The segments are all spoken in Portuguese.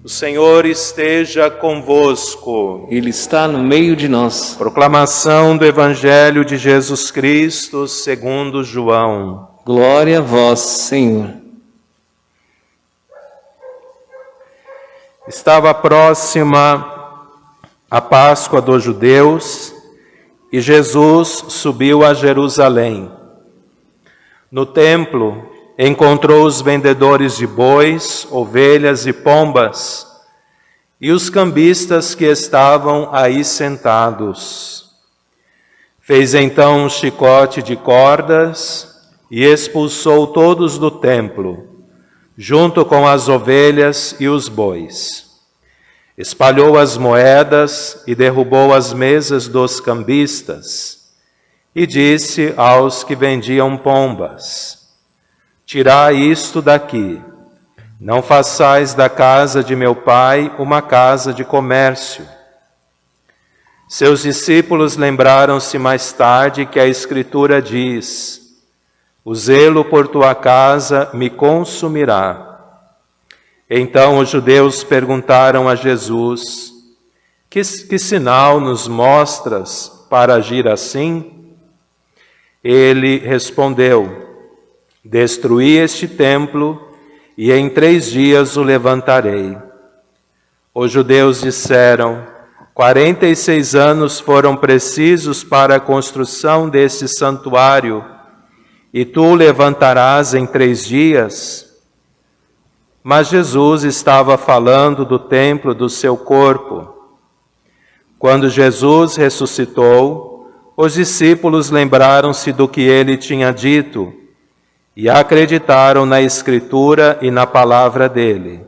O Senhor esteja convosco. Ele está no meio de nós. Proclamação do Evangelho de Jesus Cristo segundo João. Glória a vós, Senhor. Estava próxima a Páscoa dos judeus e Jesus subiu a Jerusalém. No templo, encontrou os vendedores de bois, ovelhas e pombas e os cambistas que estavam aí sentados. Fez então um chicote de cordas e expulsou todos do templo, junto com as ovelhas e os bois. Espalhou as moedas e derrubou as mesas dos cambistas e disse aos que vendiam pombas: Tirai isto daqui, não façais da casa de meu pai uma casa de comércio. Seus discípulos lembraram-se mais tarde que a Escritura diz: O zelo por tua casa me consumirá. Então os judeus perguntaram a Jesus: Que sinal nos mostras para agir assim? Ele respondeu: Destruí este templo e em 3 dias o levantarei. Os judeus disseram: 46 anos foram precisos para a construção deste santuário, e tu o levantarás em 3 dias? Mas Jesus estava falando do templo do seu corpo. Quando Jesus ressuscitou, os discípulos lembraram-se do que ele tinha dito e acreditaram na Escritura e na palavra dele.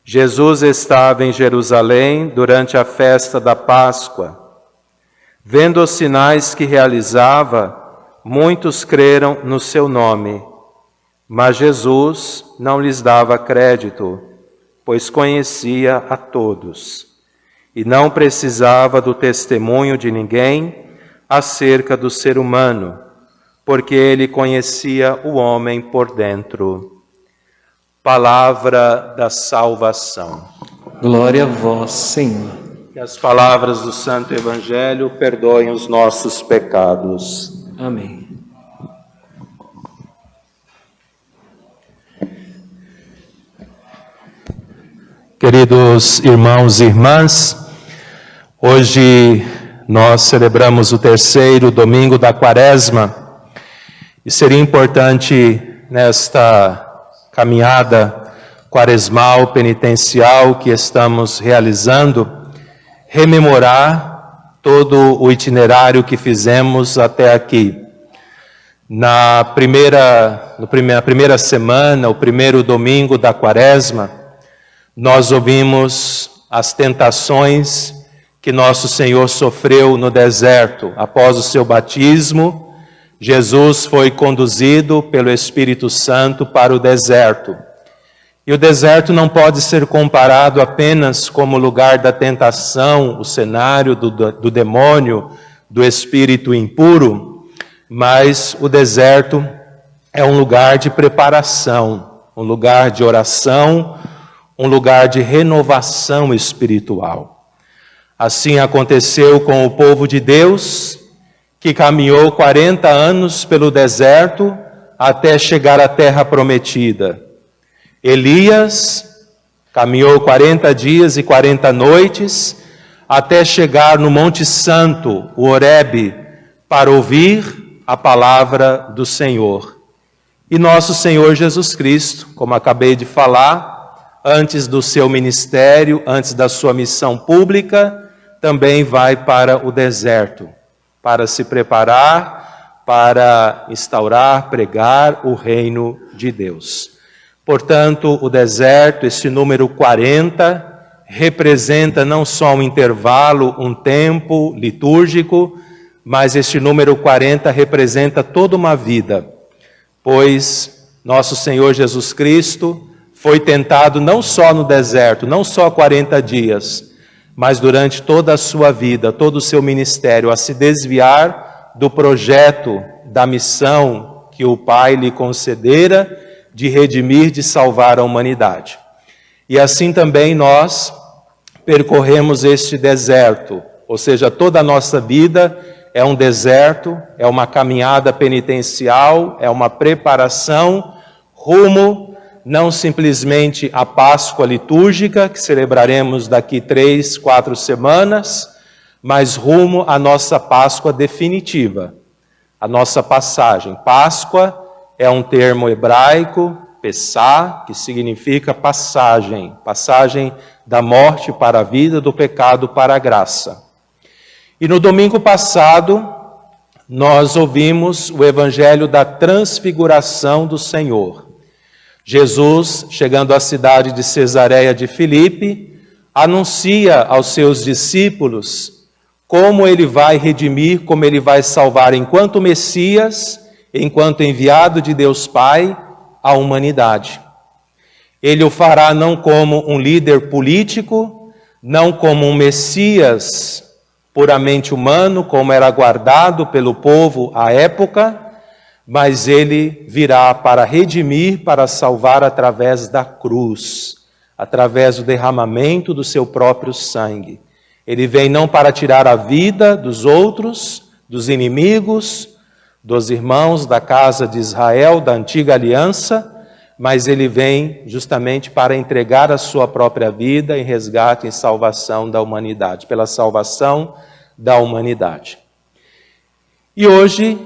Jesus estava em Jerusalém durante a festa da Páscoa. Vendo os sinais que realizava, muitos creram no seu nome. Mas Jesus não lhes dava crédito, pois conhecia a todos, e não precisava do testemunho de ninguém acerca do ser humano, porque ele conhecia o homem por dentro. Palavra da salvação. Glória a vós, Senhor. Que as palavras do Santo Evangelho perdoem os nossos pecados. Amém. Queridos irmãos e irmãs, hoje nós celebramos o 3º domingo da Quaresma. E seria importante, nesta caminhada quaresmal, penitencial que estamos realizando, rememorar todo o itinerário que fizemos até aqui. Na primeira semana, o 1º domingo da Quaresma, nós ouvimos as tentações que nosso Senhor sofreu no deserto após o seu batismo. Jesus foi conduzido pelo Espírito Santo para o deserto. E o deserto não pode ser comparado apenas como lugar da tentação, o cenário do demônio, do espírito impuro, mas o deserto é um lugar de preparação, um lugar de oração, um lugar de renovação espiritual. Assim aconteceu com o povo de Deus, que caminhou 40 anos pelo deserto até chegar à terra prometida. Elias caminhou 40 dias e 40 noites até chegar no Monte Santo, o Horebe, para ouvir a palavra do Senhor. E nosso Senhor Jesus Cristo, como acabei de falar, antes do seu ministério, antes da sua missão pública, também vai para o deserto, para se preparar, para instaurar, pregar o reino de Deus. Portanto, o deserto, esse número 40, representa não só um intervalo, um tempo litúrgico, mas este número 40 representa toda uma vida, pois nosso Senhor Jesus Cristo foi tentado não só no deserto, não só 40 dias, mas durante toda a sua vida, todo o seu ministério, a se desviar do projeto, da missão que o Pai lhe concedera de redimir, de salvar a humanidade. E assim também nós percorremos este deserto, ou seja, toda a nossa vida é um deserto, é uma caminhada penitencial, é uma preparação rumo não simplesmente à Páscoa litúrgica, que celebraremos daqui 3, 4 semanas, mas rumo à nossa Páscoa definitiva, a nossa passagem. Páscoa é um termo hebraico, Pessá, que significa passagem, passagem da morte para a vida, do pecado para a graça. E no domingo passado, nós ouvimos o evangelho da transfiguração do Senhor. Jesus, chegando à cidade de Cesareia de Filipe, anuncia aos seus discípulos como ele vai redimir, como ele vai salvar enquanto Messias, enquanto enviado de Deus Pai, a humanidade. Ele o fará não como um líder político, não como um Messias puramente humano, como era aguardado pelo povo à época, mas ele virá para redimir, para salvar através da cruz, através do derramamento do seu próprio sangue. Ele vem não para tirar a vida dos outros, dos inimigos, dos irmãos da casa de Israel, da antiga aliança, mas ele vem justamente para entregar a sua própria vida em resgate e salvação da humanidade, pela salvação da humanidade. E hoje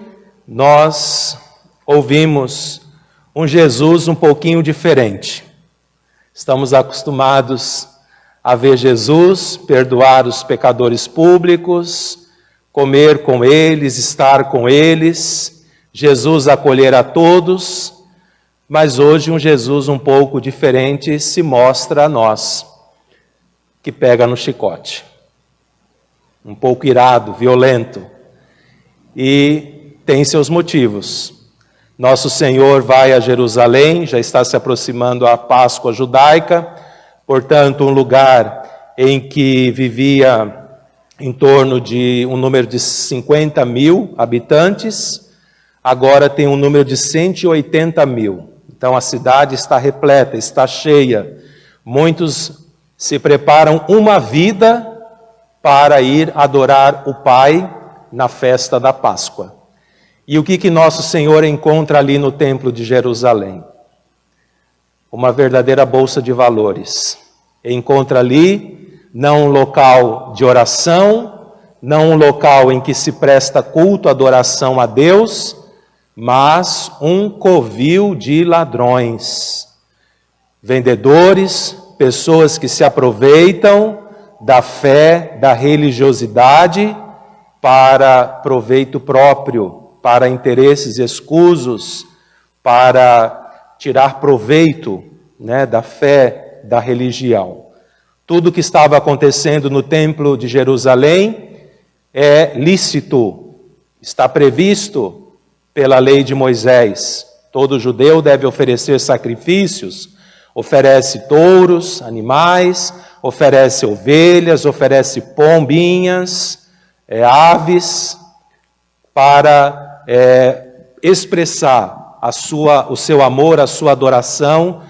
nós ouvimos um Jesus um pouquinho diferente. Estamos acostumados a ver Jesus perdoar os pecadores públicos, comer com eles, estar com eles, Jesus acolher a todos, mas hoje um Jesus um pouco diferente se mostra a nós, que pega no chicote, um pouco irado, violento, e tem seus motivos. Nosso Senhor vai a Jerusalém, já está se aproximando a Páscoa judaica, portanto, um lugar em que vivia em torno de um número de 50 mil habitantes, agora tem um número de 180 mil. Então a cidade está repleta, está cheia. Muitos se preparam uma vida para ir adorar o Pai na festa da Páscoa. E o que nosso Senhor encontra ali no Templo de Jerusalém? Uma verdadeira bolsa de valores. Encontra ali não um local de oração, não um local em que se presta culto, adoração a Deus, mas um covil de ladrões, vendedores, pessoas que se aproveitam da fé, da religiosidade para proveito próprio, para interesses escusos, para tirar proveito, da fé, da religião. Tudo o que estava acontecendo no Templo de Jerusalém é lícito, está previsto pela lei de Moisés. Todo judeu deve oferecer sacrifícios, oferece touros, animais, oferece ovelhas, oferece pombinhas, aves, para expressar o seu amor, a sua adoração,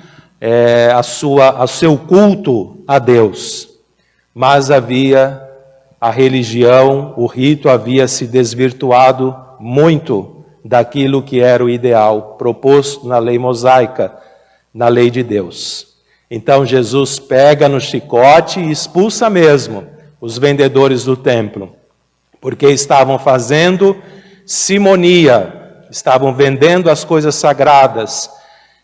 o seu culto a Deus. Mas havia a religião, o rito havia se desvirtuado muito daquilo que era o ideal proposto na lei mosaica, na lei de Deus. Então Jesus pega no chicote e expulsa mesmo os vendedores do templo, porque estavam fazendo simonia, estavam vendendo as coisas sagradas,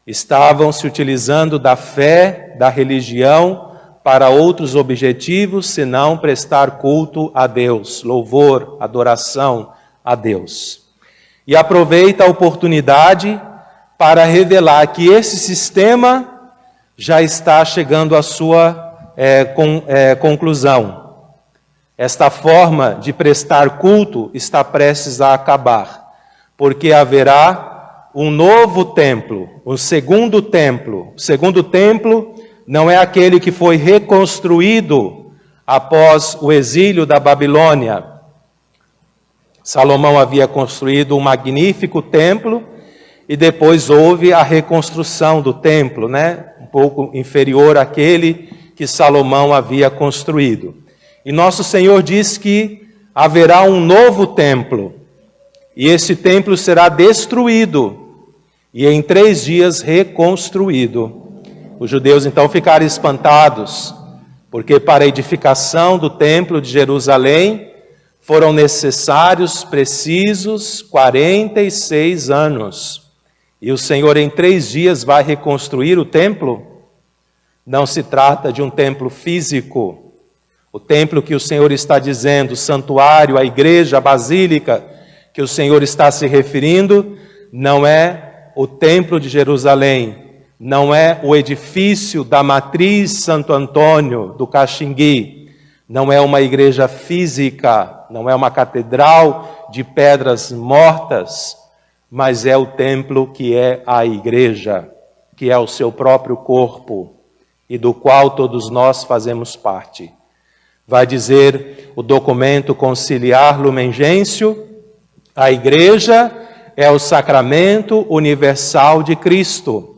estavam se utilizando da fé, da religião, para outros objetivos, senão prestar culto a Deus, louvor, adoração a Deus. E aproveita a oportunidade para revelar que esse sistema já está chegando à sua conclusão. Esta forma de prestar culto está prestes a acabar, porque haverá um novo templo, um segundo templo. O segundo templo não é aquele que foi reconstruído após o exílio da Babilônia. Salomão havia construído um magnífico templo e depois houve a reconstrução do templo, né? Um pouco inferior àquele que Salomão havia construído. E nosso Senhor diz que haverá um novo templo, e esse templo será destruído, e em 3 dias reconstruído. Os judeus então ficaram espantados, porque para a edificação do templo de Jerusalém foram necessários, precisos, 46 anos. E o Senhor em 3 dias vai reconstruir o templo? Não se trata de um templo físico. O templo que o Senhor está dizendo, o santuário, a igreja, a basílica, que o Senhor está se referindo, não é o templo de Jerusalém, não é o edifício da matriz Santo Antônio, do Caxingui, não é uma igreja física, não é uma catedral de pedras mortas, mas é o templo que é a igreja, que é o seu próprio corpo e do qual todos nós fazemos parte. Vai dizer o documento conciliar Lumen Gentium, a igreja é o sacramento universal de Cristo,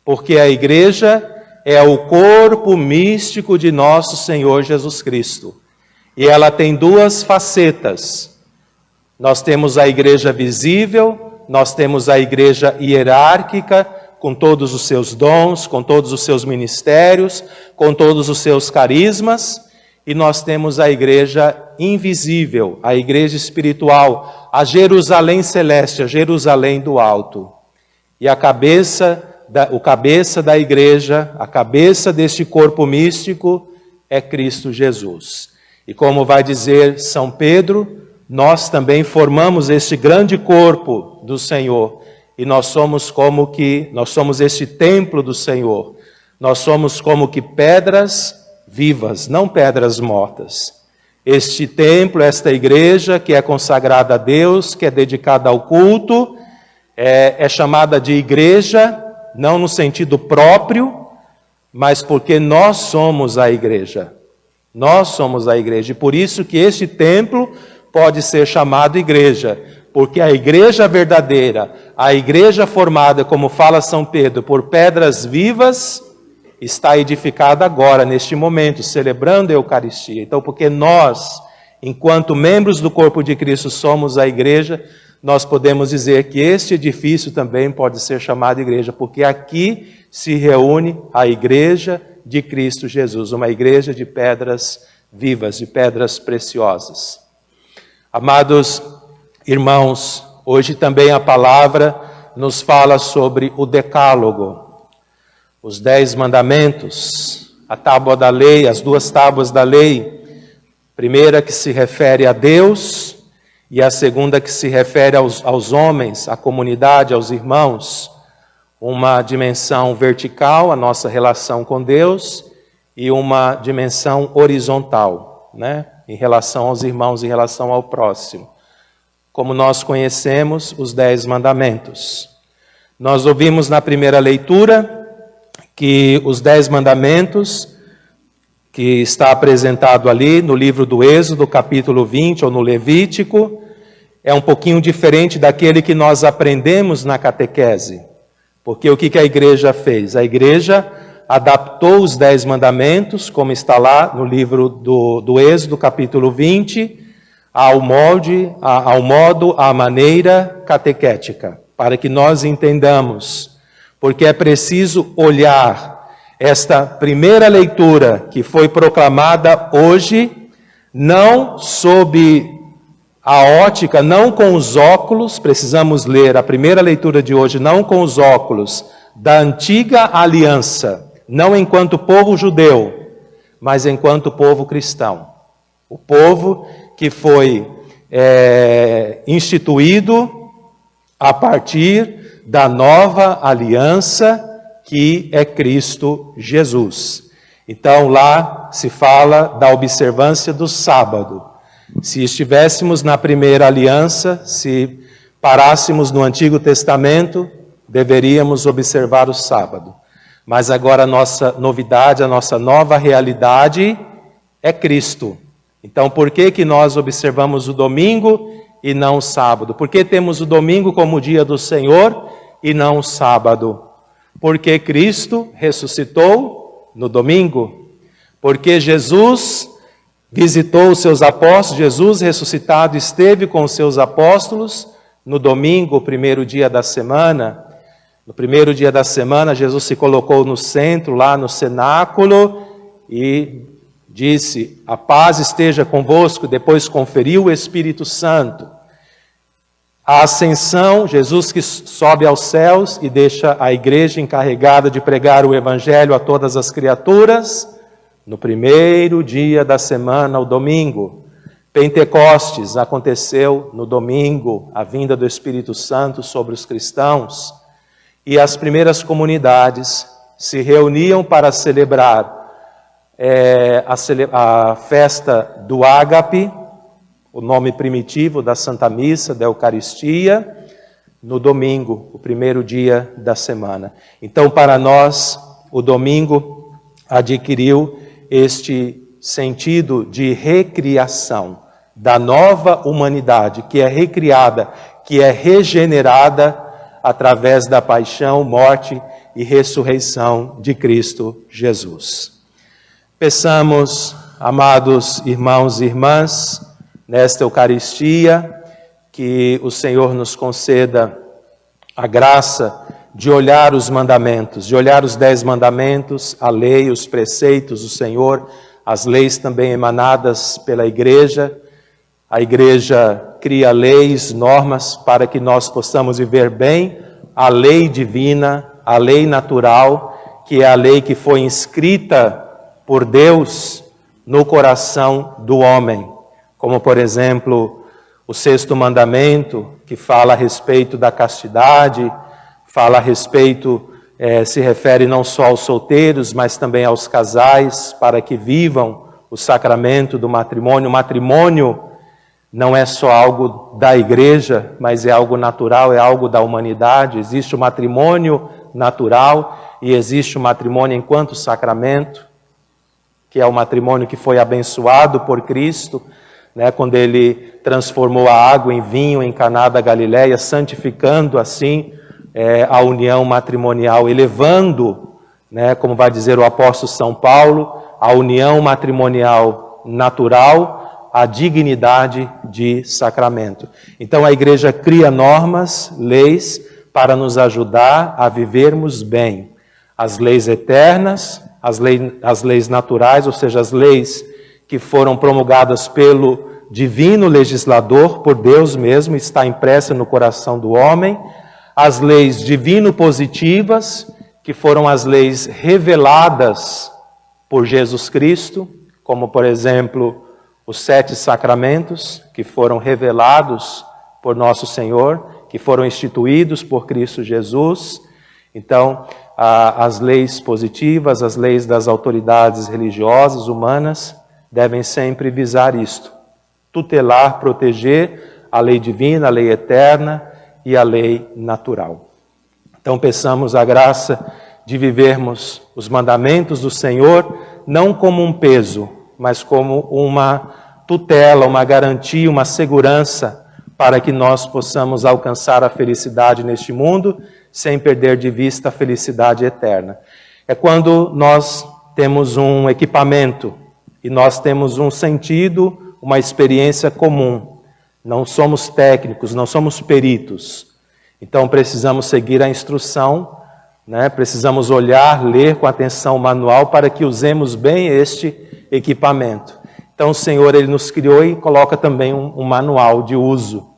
porque a igreja é o corpo místico de nosso Senhor Jesus Cristo. E ela tem 2 facetas. Nós temos a igreja visível, nós temos a igreja hierárquica, com todos os seus dons, com todos os seus ministérios, com todos os seus carismas, e nós temos a igreja invisível, a igreja espiritual, a Jerusalém celeste, a Jerusalém do alto. E o cabeça da igreja, a cabeça deste corpo místico é Cristo Jesus. E como vai dizer São Pedro, nós também formamos este grande corpo do Senhor. E nós somos este templo do Senhor. Nós somos como que pedras vivas, não pedras mortas. Este templo, esta igreja que é consagrada a Deus, que é dedicada ao culto, é chamada de igreja, não no sentido próprio, mas porque nós somos a igreja. Nós somos a igreja. E por isso que este templo pode ser chamado igreja, porque a igreja verdadeira, a igreja formada, como fala São Pedro, por pedras vivas, está edificada agora, neste momento, celebrando a Eucaristia. Então, porque nós, enquanto membros do corpo de Cristo, somos a igreja, nós podemos dizer que este edifício também pode ser chamado igreja, porque aqui se reúne a igreja de Cristo Jesus, uma igreja de pedras vivas, de pedras preciosas. Amados irmãos, hoje também a palavra nos fala sobre o Decálogo, os 10 mandamentos, a tábua da lei, as 2 tábuas da lei, primeira que se refere a Deus e a segunda que se refere aos homens, à comunidade, aos irmãos, uma dimensão vertical, a nossa relação com Deus, e uma dimensão horizontal, né? Em relação aos irmãos, em relação ao próximo. Como nós conhecemos os 10 mandamentos. Nós ouvimos na primeira leitura que os 10 mandamentos, que está apresentado ali no livro do Êxodo, capítulo 20, ou no Levítico, é um pouquinho diferente daquele que nós aprendemos na catequese. Porque o que a igreja fez? A igreja adaptou os 10 mandamentos, como está lá no livro do Êxodo, capítulo 20, ao modo, à maneira catequética, para que nós entendamos. Porque é preciso olhar esta primeira leitura que foi proclamada hoje, não sob a ótica, não com os óculos, precisamos ler a primeira leitura de hoje, não com os óculos da antiga aliança, não enquanto povo judeu, mas enquanto povo cristão. O povo que foi instituído a partir da nova aliança que é Cristo Jesus. Então lá se fala da observância do sábado. Se estivéssemos na primeira aliança, se parássemos no Antigo Testamento, deveríamos observar o sábado. Mas agora a nossa novidade, a nossa nova realidade é Cristo. Então por que nós observamos o domingo e não o sábado? Por que temos o domingo como dia do Senhor e não sábado. Porque Cristo ressuscitou no domingo. Porque Jesus visitou os seus apóstolos, Jesus ressuscitado esteve com os seus apóstolos no domingo, o primeiro dia da semana. No primeiro dia da semana, Jesus se colocou no centro, lá no cenáculo, e disse: a paz esteja convosco. Depois conferiu o Espírito Santo. A ascensão, Jesus que sobe aos céus e deixa a igreja encarregada de pregar o Evangelho a todas as criaturas, no primeiro dia da semana, o domingo. Pentecostes aconteceu no domingo, a vinda do Espírito Santo sobre os cristãos. E as primeiras comunidades se reuniam para celebrar a festa do Ágape, o nome primitivo da Santa Missa, da Eucaristia, no domingo, o primeiro dia da semana. Então, para nós, o domingo adquiriu este sentido de recriação da nova humanidade, que é recriada, que é regenerada através da paixão, morte e ressurreição de Cristo Jesus. Peçamos, amados irmãos e irmãs, nesta Eucaristia, que o Senhor nos conceda a graça de olhar os mandamentos, de olhar os 10 mandamentos, a lei, os preceitos do Senhor, as leis também emanadas pela Igreja. A Igreja cria leis, normas, para que nós possamos viver bem a lei divina, a lei natural, que é a lei que foi inscrita por Deus no coração do homem. Como, por exemplo, o 6º mandamento, que fala a respeito da castidade, fala a respeito, se refere não só aos solteiros, mas também aos casais, para que vivam o sacramento do matrimônio. O matrimônio não é só algo da igreja, mas é algo natural, é algo da humanidade. Existe o matrimônio natural e existe o matrimônio enquanto sacramento, que é o matrimônio que foi abençoado por Cristo, quando Ele transformou a água em vinho em Caná da Galileia, santificando assim a união matrimonial, elevando, como vai dizer o apóstolo São Paulo, a união matrimonial natural à dignidade de sacramento. Então a Igreja cria normas, leis, para nos ajudar a vivermos bem. As leis eternas, as leis naturais, ou seja, as leis que foram promulgadas pelo divino legislador, por Deus mesmo, está impressa no coração do homem. As leis divino-positivas, que foram as leis reveladas por Jesus Cristo, como, por exemplo, os 7 sacramentos, que foram revelados por nosso Senhor, que foram instituídos por Cristo Jesus. Então, as leis positivas, as leis das autoridades religiosas, humanas, devem sempre visar isto: tutelar, proteger a lei divina, a lei eterna e a lei natural. Então peçamos a graça de vivermos os mandamentos do Senhor não como um peso, mas como uma tutela, uma garantia, uma segurança para que nós possamos alcançar a felicidade neste mundo sem perder de vista a felicidade eterna. É quando nós temos um equipamento e nós temos um sentido, uma experiência comum. Não somos técnicos, não somos peritos. Então precisamos seguir a instrução, precisamos olhar, ler com atenção o manual para que usemos bem este equipamento. Então o Senhor, Ele nos criou e coloca também um manual de uso,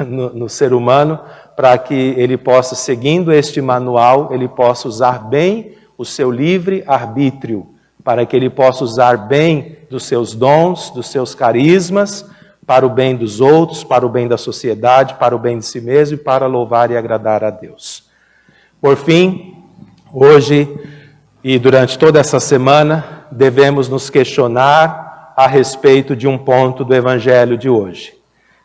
no ser humano, para que ele possa, seguindo este manual, ele possa usar bem o seu livre arbítrio, para que ele possa usar bem dos seus dons, dos seus carismas, para o bem dos outros, para o bem da sociedade, para o bem de si mesmo e para louvar e agradar a Deus. Por fim, hoje e durante toda essa semana, devemos nos questionar a respeito de um ponto do Evangelho de hoje.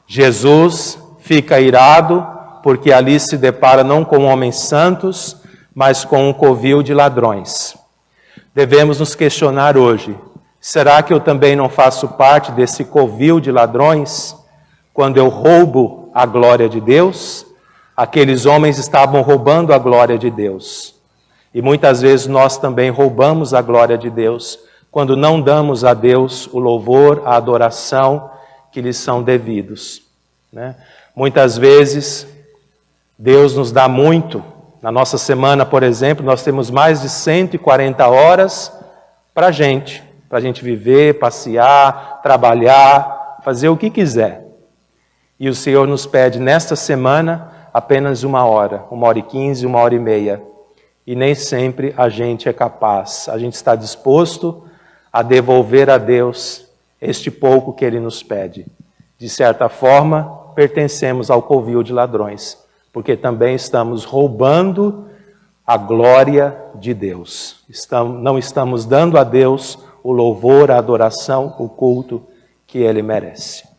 Jesus fica irado porque ali se depara não com homens santos, mas com um covil de ladrões. Devemos nos questionar hoje: será que eu também não faço parte desse covil de ladrões quando eu roubo a glória de Deus? Aqueles homens estavam roubando a glória de Deus. E muitas vezes nós também roubamos a glória de Deus, quando não damos a Deus o louvor, a adoração que lhes são devidos, né? Muitas vezes Deus nos dá muito. Na nossa semana, por exemplo, nós temos mais de 140 horas para a gente viver, passear, trabalhar, fazer o que quiser. E o Senhor nos pede nesta semana apenas 1h15, 1h30. E nem sempre a gente é capaz, a gente está disposto a devolver a Deus este pouco que Ele nos pede. De certa forma, pertencemos ao covil de ladrões, porque também estamos roubando a glória de Deus. Não estamos dando a Deus o louvor, a adoração, o culto que Ele merece.